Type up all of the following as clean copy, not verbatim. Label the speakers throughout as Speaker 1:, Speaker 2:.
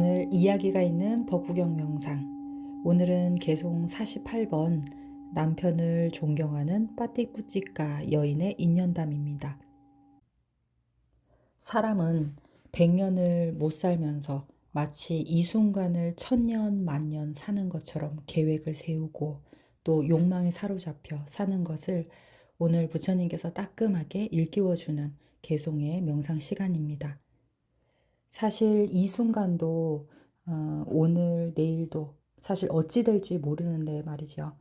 Speaker 1: 오늘 이야기가 있는 법구경 명상. 오늘은 개송 48번 남편을 존경하는 빠띠꾸찌까 여인의 인연담입니다. 사람은 100년을 못 살면서 마치 이 순간을 1000년, 만년 사는 것처럼 계획을 세우고 또 욕망에 사로잡혀 사는 것을 오늘 부처님께서 따끔하게 일깨워주는 개송의 명상 시간입니다. 사실 이 순간도 오늘 내일도 사실 어찌 될지 모르는데 말이죠.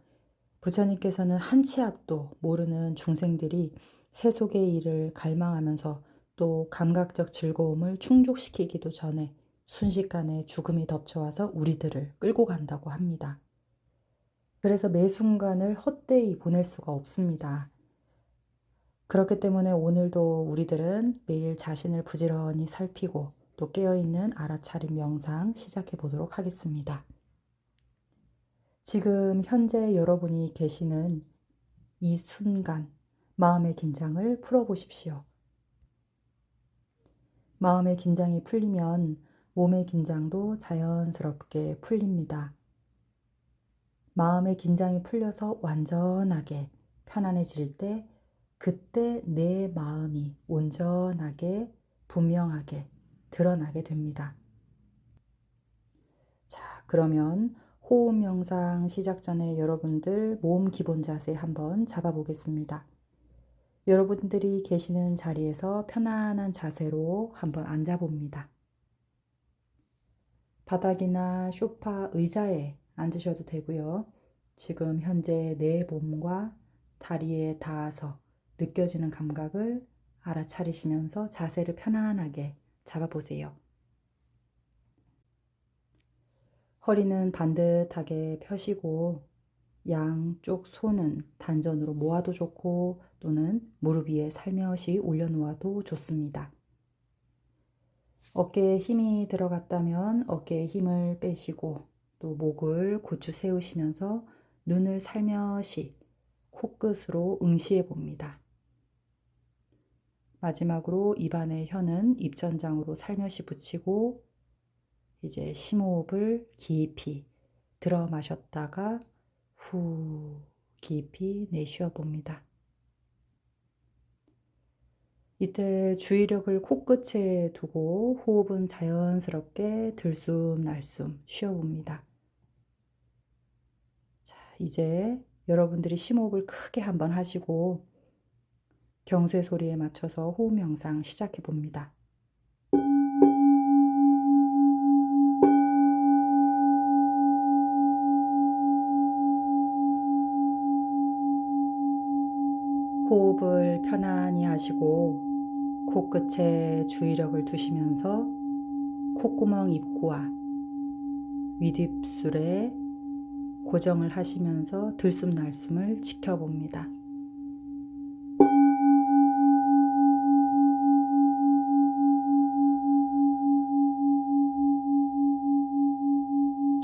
Speaker 1: 부처님께서는 한 치 앞도 모르는 중생들이 세속의 일을 갈망하면서 또 감각적 즐거움을 충족시키기도 전에 순식간에 죽음이 덮쳐와서 우리들을 끌고 간다고 합니다. 그래서 매 순간을 헛되이 보낼 수가 없습니다. 그렇기 때문에 오늘도 우리들은 매일 자신을 부지런히 살피고 또 깨어있는 알아차림 명상 시작해 보도록 하겠습니다. 지금 현재 여러분이 계시는 이 순간 마음의 긴장을 풀어보십시오. 마음의 긴장이 풀리면 몸의 긴장도 자연스럽게 풀립니다. 마음의 긴장이 풀려서 완전하게 편안해질 때 그때 내 마음이 온전하게 분명하게 드러나게 됩니다. 자, 그러면 호흡 명상 시작 전에 여러분들 몸 기본 자세 한번 잡아보겠습니다. 여러분들이 계시는 자리에서 편안한 자세로 한번 앉아봅니다. 바닥이나 소파, 의자에 앉으셔도 되고요. 지금 현재 내 몸과 다리에 닿아서 느껴지는 감각을 알아차리시면서 자세를 편안하게 잡아보세요. 허리는 반듯하게 펴시고 양쪽 손은 단전으로 모아도 좋고 또는 무릎 위에 살며시 올려놓아도 좋습니다. 어깨에 힘이 들어갔다면 어깨에 힘을 빼시고 또 목을 곧게 세우시면서 눈을 살며시 코끝으로 응시해 봅니다. 마지막으로 입안의 혀는 입천장으로 살며시 붙이고 이제 심호흡을 깊이 들어 마셨다가 후 깊이 내쉬어 봅니다. 이때 주의력을 코끝에 두고 호흡은 자연스럽게 들숨날숨 쉬어봅니다. 자, 이제 여러분들이 심호흡을 크게 한번 하시고 경쇠 소리에 맞춰서 호흡 명상 시작해 봅니다. 호흡을 편안히 하시고 코끝에 주의력을 두시면서 콧구멍 입구와 윗입술에 고정을 하시면서 들숨날숨을 지켜봅니다.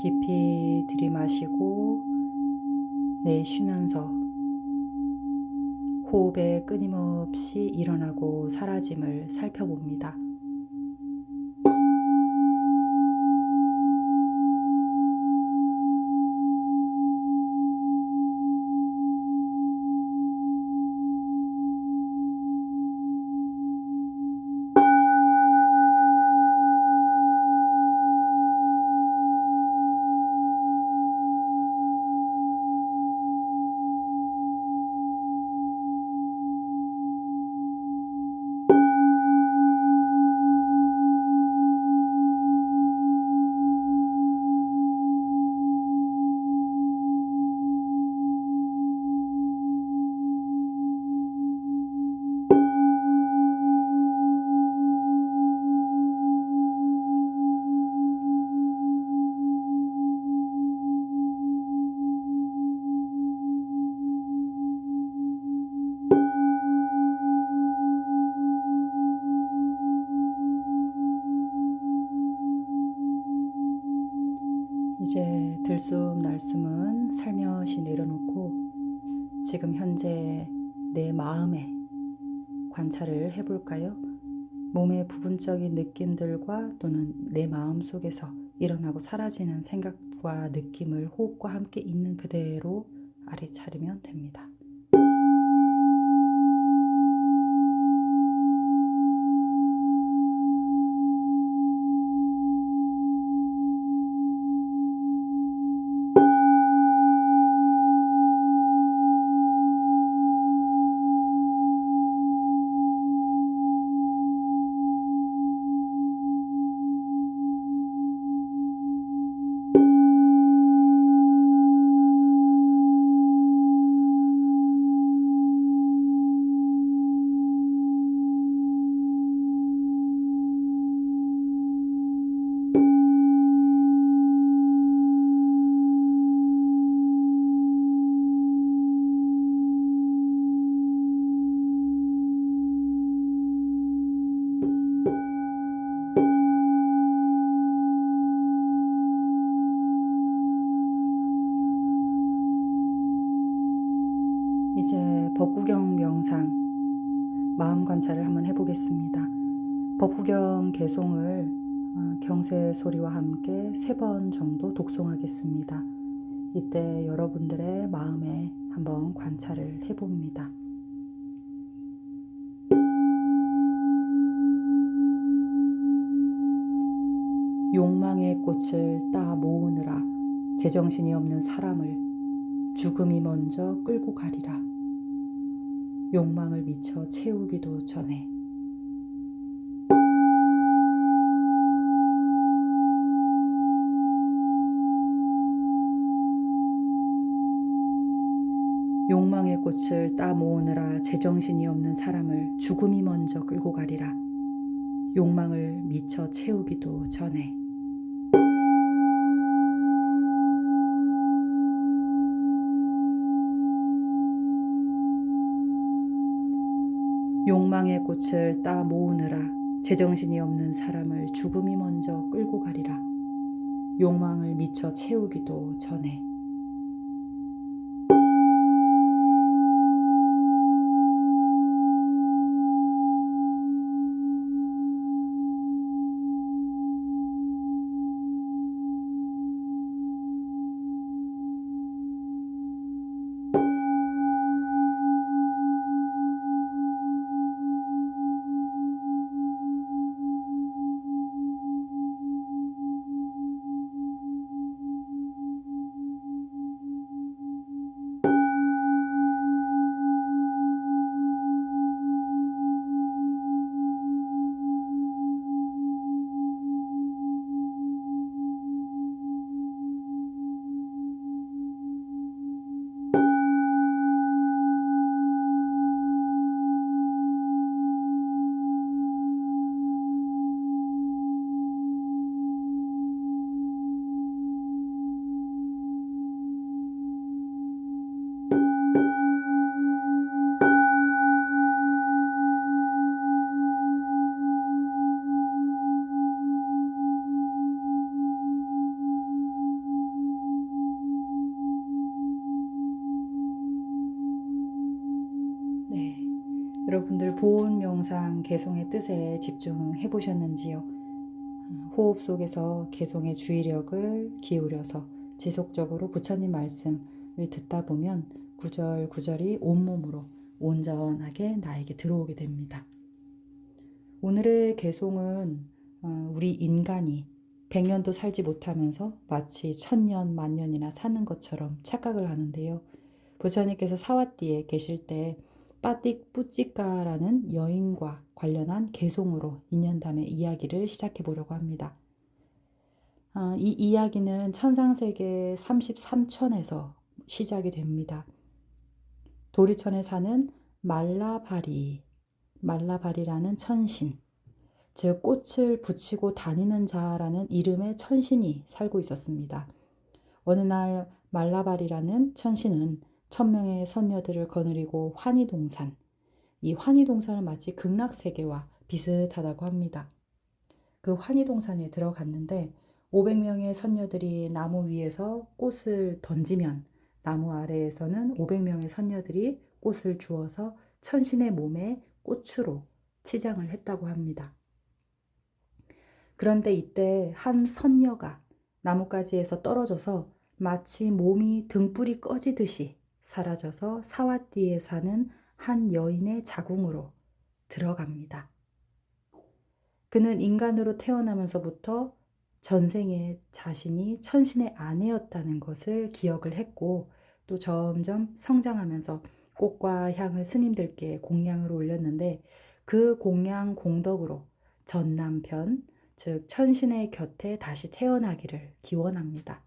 Speaker 1: 깊이 들이마시고 내쉬면서 호흡에 끊임없이 일어나고 사라짐을 살펴봅니다. 이제 들숨날숨은 살며시 내려놓고 지금 현재 내 마음에 관찰을 해볼까요? 몸의 부분적인 느낌들과 또는 내 마음 속에서 일어나고 사라지는 생각과 느낌을 호흡과 함께 있는 그대로 알아차리면 됩니다. 이제 법구경 명상, 마음 관찰을 한번 해보겠습니다. 법구경 개송을 경세 소리와 함께 3번 정도 독송하겠습니다. 이때 여러분들의 마음에 한번 관찰을 해봅니다. 욕망의 꽃을 따 모으느라 제정신이 없는 사람을 죽음이 먼저 끌고 가리라. 욕망을 미쳐 채우기도 전에. 욕망의 꽃을 따 모으느라 제정신이 없는 사람을 죽음이 먼저 끌고 가리라. 욕망을 미쳐 채우기도 전에. 욕망의 꽃을 따 모으느라 제정신이 없는 사람을 죽음이 먼저 끌고 가리라. 욕망을 미쳐 채우기도 전에. 네, 여러분들 보온 명상 개송의 뜻에 집중해 보셨는지요? 호흡 속에서 개송의 주의력을 기울여서 지속적으로 부처님 말씀을 듣다 보면 구절구절이 온몸으로 온전하게 나에게 들어오게 됩니다. 오늘의 개송은 우리 인간이 100년도 살지 못하면서 마치 1000년, 만년이나 사는 것처럼 착각을 하는데요. 부처님께서 사와띠에 계실 때 빠띡 뿌찌까라는 여인과 관련한 개송으로 인연담의 이야기를 시작해 보려고 합니다. 이 이야기는 천상세계 33천에서 시작이 됩니다. 도리천에 사는 말라바리라는 천신, 즉 꽃을 붙이고 다니는 자라는 이름의 천신이 살고 있었습니다. 어느 날 말라바리라는 천신은 1000명의 선녀들을 거느리고 환희동산, 이 환희동산은 마치 극락세계와 비슷하다고 합니다. 그 환희동산에 들어갔는데 500명의 선녀들이 나무 위에서 꽃을 던지면 나무 아래에서는 500명의 선녀들이 꽃을 주워서 천신의 몸에 꽃으로 치장을 했다고 합니다. 그런데 이때 한 선녀가 나뭇가지에서 떨어져서 마치 몸이 등불이 꺼지듯이 사라져서 사와띠에 사는 한 여인의 자궁으로 들어갑니다. 그는 인간으로 태어나면서부터 전생에 자신이 천신의 아내였다는 것을 기억을 했고, 또 점점 성장하면서 꽃과 향을 스님들께 공양을 올렸는데, 그 공양 공덕으로 전 남편, 즉 천신의 곁에 다시 태어나기를 기원합니다.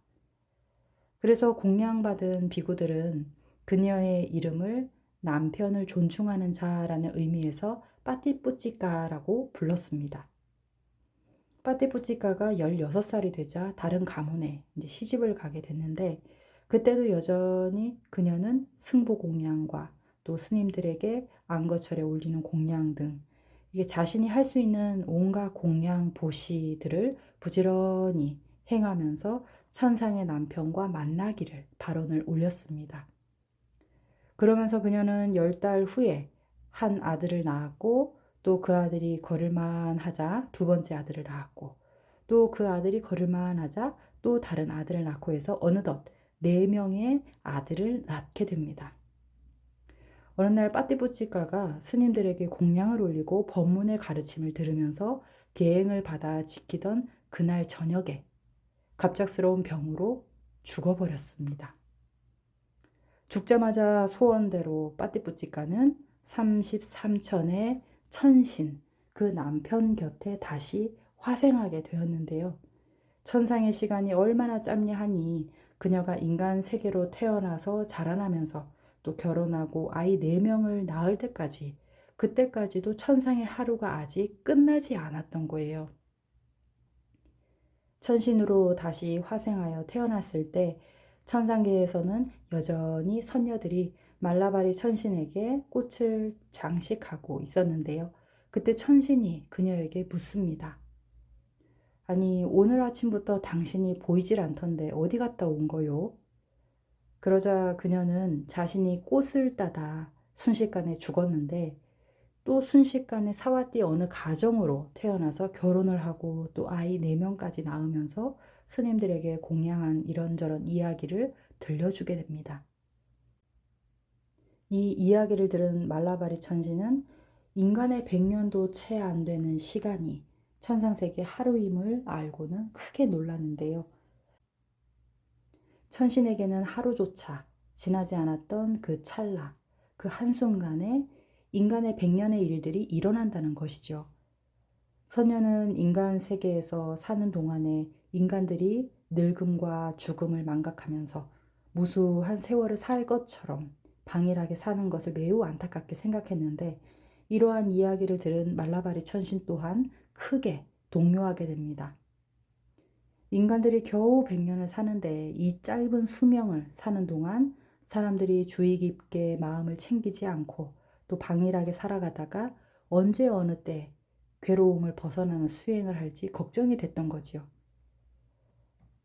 Speaker 1: 그래서 공양받은 비구들은 그녀의 이름을 남편을 존중하는 자라는 의미에서 빠띠뿌찌까라고 불렀습니다. 빠띠뿌찌까가 16살이 되자 다른 가문에 이제 시집을 가게 됐는데, 그때도 여전히 그녀는 승보 공양과 또 스님들에게 안거철에 올리는 공양 등 이게 자신이 할 수 있는 온갖 공양 보시들을 부지런히 행하면서 천상의 남편과 만나기를 발언을 올렸습니다. 그러면서 그녀는 10달 후에 한 아들을 낳았고, 또 그 아들이 걸을만 하자 두 번째 아들을 낳았고, 또 그 아들이 걸을만 하자 또 다른 아들을 낳고 해서 어느덧 4명의 아들을 낳게 됩니다. 어느 날 빠띠부치가가 스님들에게 공양을 올리고 법문의 가르침을 들으면서 계행을 받아 지키던 그날 저녁에 갑작스러운 병으로 죽어버렸습니다. 죽자마자 소원대로 빠띠뿌찌까는 33천의 천신, 그 남편 곁에 다시 화생하게 되었는데요. 천상의 시간이 얼마나 짧냐 하니 그녀가 인간 세계로 태어나서 자라나면서 또 결혼하고 아이 4명을 낳을 때까지, 그때까지도 천상의 하루가 아직 끝나지 않았던 거예요. 천신으로 다시 화생하여 태어났을 때 천상계에서는 여전히 선녀들이 말라바리 천신에게 꽃을 장식하고 있었는데요. 그때 천신이 그녀에게 묻습니다. 아니, 오늘 아침부터 당신이 보이질 않던데 어디 갔다 온 거요? 그러자 그녀는 자신이 꽃을 따다 순식간에 죽었는데, 또 순식간에 사와띠 어느 가정으로 태어나서 결혼을 하고 또 아이 4명까지 낳으면서 스님들에게 공양한 이런저런 이야기를 들려주게 됩니다. 이 이야기를 들은 말라바리 천신은 인간의 100년도 채 안 되는 시간이 천상세계 하루임을 알고는 크게 놀랐는데요. 천신에게는 하루조차 지나지 않았던 그 찰나, 그 한순간에 인간의 100년의 일들이 일어난다는 것이죠. 선녀는 인간 세계에서 사는 동안에 인간들이 늙음과 죽음을 망각하면서 무수한 세월을 살 것처럼 방일하게 사는 것을 매우 안타깝게 생각했는데, 이러한 이야기를 들은 말라바리 천신 또한 크게 동요하게 됩니다. 인간들이 겨우 100년을 사는데 이 짧은 수명을 사는 동안 사람들이 주의 깊게 마음을 챙기지 않고 또 방일하게 살아가다가 언제 어느 때 괴로움을 벗어나는 수행을 할지 걱정이 됐던 거지요.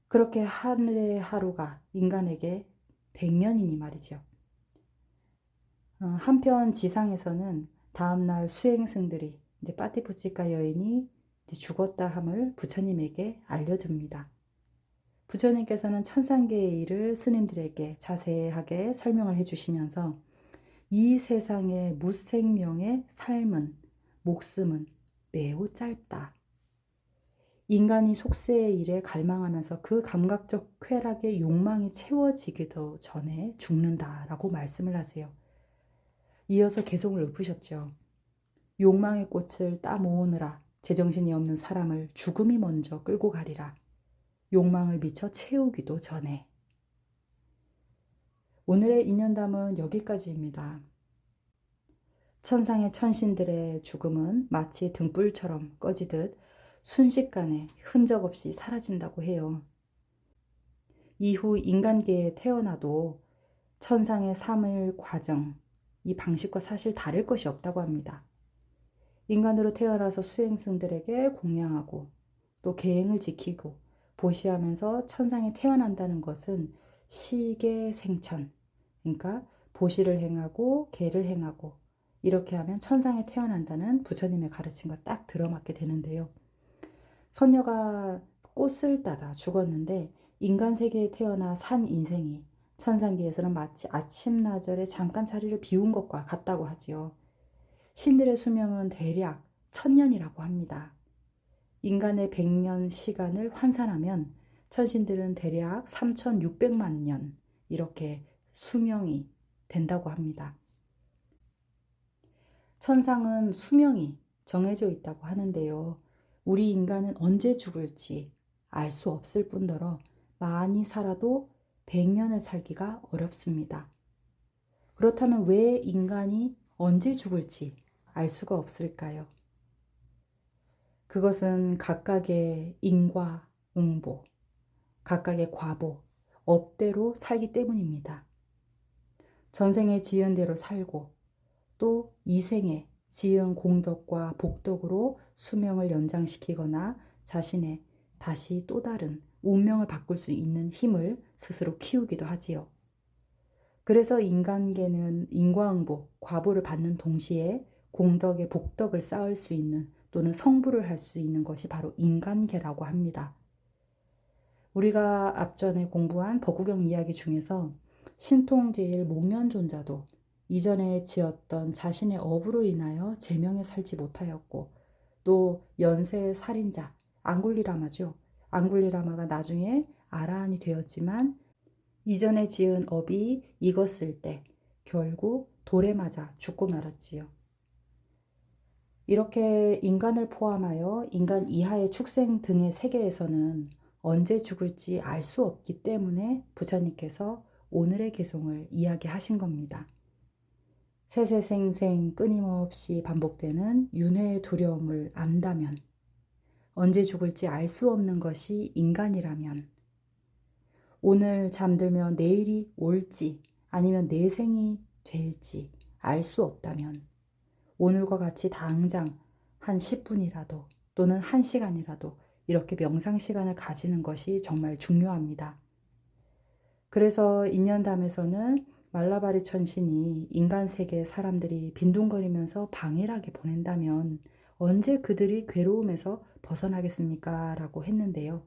Speaker 1: 그렇게 하늘의 하루가 인간에게 100년이니 말이죠. 한편 지상에서는 다음날 수행승들이 이제 빠띠부치까 여인이 이제 죽었다 함을 부처님에게 알려줍니다. 부처님께서는 천상계의 일을 스님들에게 자세하게 설명을 해주시면서 이 세상의 무생명의 삶은, 목숨은 매우 짧다. 인간이 속세의 일에 갈망하면서 그 감각적 쾌락의 욕망이 채워지기도 전에 죽는다라고 말씀을 하세요. 이어서 개송을 읊으셨죠. 욕망의 꽃을 따모으느라 제정신이 없는 사람을 죽음이 먼저 끌고 가리라. 욕망을 미쳐 채우기도 전에. 오늘의 인연담은 여기까지입니다. 천상의 천신들의 죽음은 마치 등불처럼 꺼지듯 순식간에 흔적 없이 사라진다고 해요. 이후 인간계에 태어나도 천상의 삶의 과정, 이 방식과 사실 다를 것이 없다고 합니다. 인간으로 태어나서 수행승들에게 공양하고 또 계행을 지키고 보시하면서 천상에 태어난다는 것은 시계생천, 그러니까 보시를 행하고 계를 행하고 이렇게 하면 천상에 태어난다는 부처님의 가르침과 딱 들어맞게 되는데요. 선녀가 꽃을 따다 죽었는데 인간 세계에 태어나 산 인생이 천상계에서는 마치 아침나절에 잠깐 자리를 비운 것과 같다고 하지요. 신들의 수명은 대략 1000년이라고 합니다. 인간의 100년 시간을 환산하면 천신들은 대략 3600만 년 이렇게 수명이 된다고 합니다. 천상은 수명이 정해져 있다고 하는데요. 우리 인간은 언제 죽을지 알 수 없을 뿐더러 많이 살아도 100년을 살기가 어렵습니다. 그렇다면 왜 인간이 언제 죽을지 알 수가 없을까요? 그것은 각각의 인과 응보, 각각의 과보, 업대로 살기 때문입니다. 전생에 지은 대로 살고 또 이생에 지은 공덕과 복덕으로 수명을 연장시키거나 자신의 다시 또 다른 운명을 바꿀 수 있는 힘을 스스로 키우기도 하지요. 그래서 인간계는 인과응보, 과보를 받는 동시에 공덕의 복덕을 쌓을 수 있는 또는 성불을 할 수 있는 것이 바로 인간계라고 합니다. 우리가 앞전에 공부한 법구경 이야기 중에서 신통제일 목련존자도 이전에 지었던 자신의 업으로 인하여 제명에 살지 못하였고 또 연쇄 살인자 앙굴리라마죠. 앙굴리라마가 나중에 아라한이 되었지만 이전에 지은 업이 익었을 때 결국 돌에 맞아 죽고 말았지요. 이렇게 인간을 포함하여 인간 이하의 축생 등의 세계에서는 언제 죽을지 알 수 없기 때문에 부처님께서 오늘의 개송을 이야기하신 겁니다. 세세생생 끊임없이 반복되는 윤회의 두려움을 안다면, 언제 죽을지 알 수 없는 것이 인간이라면, 오늘 잠들면 내일이 올지 아니면 내생이 될지 알 수 없다면 오늘과 같이 당장 한 10분이라도 또는 1시간이라도 이렇게 명상 시간을 가지는 것이 정말 중요합니다. 그래서 인연담에서는 말라바리 천신이 인간 세계 사람들이 빈둥거리면서 방일하게 보낸다면 언제 그들이 괴로움에서 벗어나겠습니까? 라고 했는데요.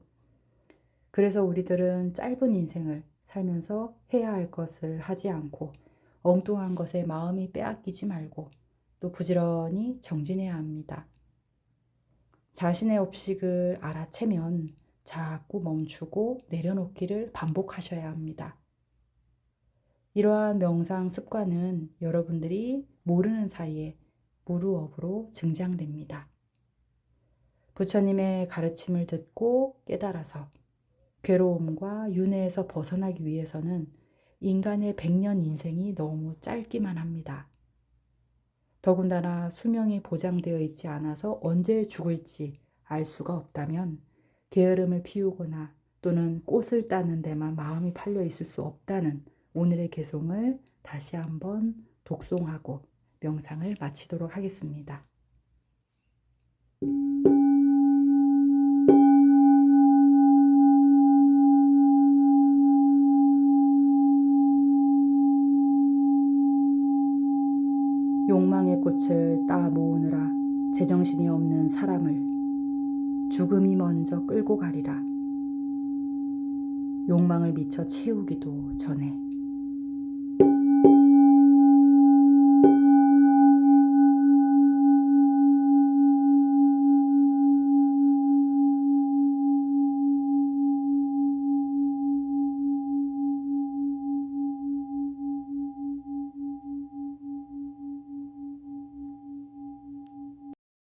Speaker 1: 그래서 우리들은 짧은 인생을 살면서 해야 할 것을 하지 않고 엉뚱한 것에 마음이 빼앗기지 말고 또 부지런히 정진해야 합니다. 자신의 업식을 알아채면 자꾸 멈추고 내려놓기를 반복하셔야 합니다. 이러한 명상 습관은 여러분들이 모르는 사이에 무루업으로 증장됩니다. 부처님의 가르침을 듣고 깨달아서 괴로움과 윤회에서 벗어나기 위해서는 인간의 100년 인생이 너무 짧기만 합니다. 더군다나 수명이 보장되어 있지 않아서 언제 죽을지 알 수가 없다면 게으름을 피우거나 또는 꽃을 따는 데만 마음이 팔려 있을 수 없다는 오늘의 개송을 다시 한번 독송하고 명상을 마치도록 하겠습니다. 욕망의 꽃을 따 모으느라 제정신이 없는 사람을 죽음이 먼저 끌고 가리라. 욕망을 미쳐 채우기도 전에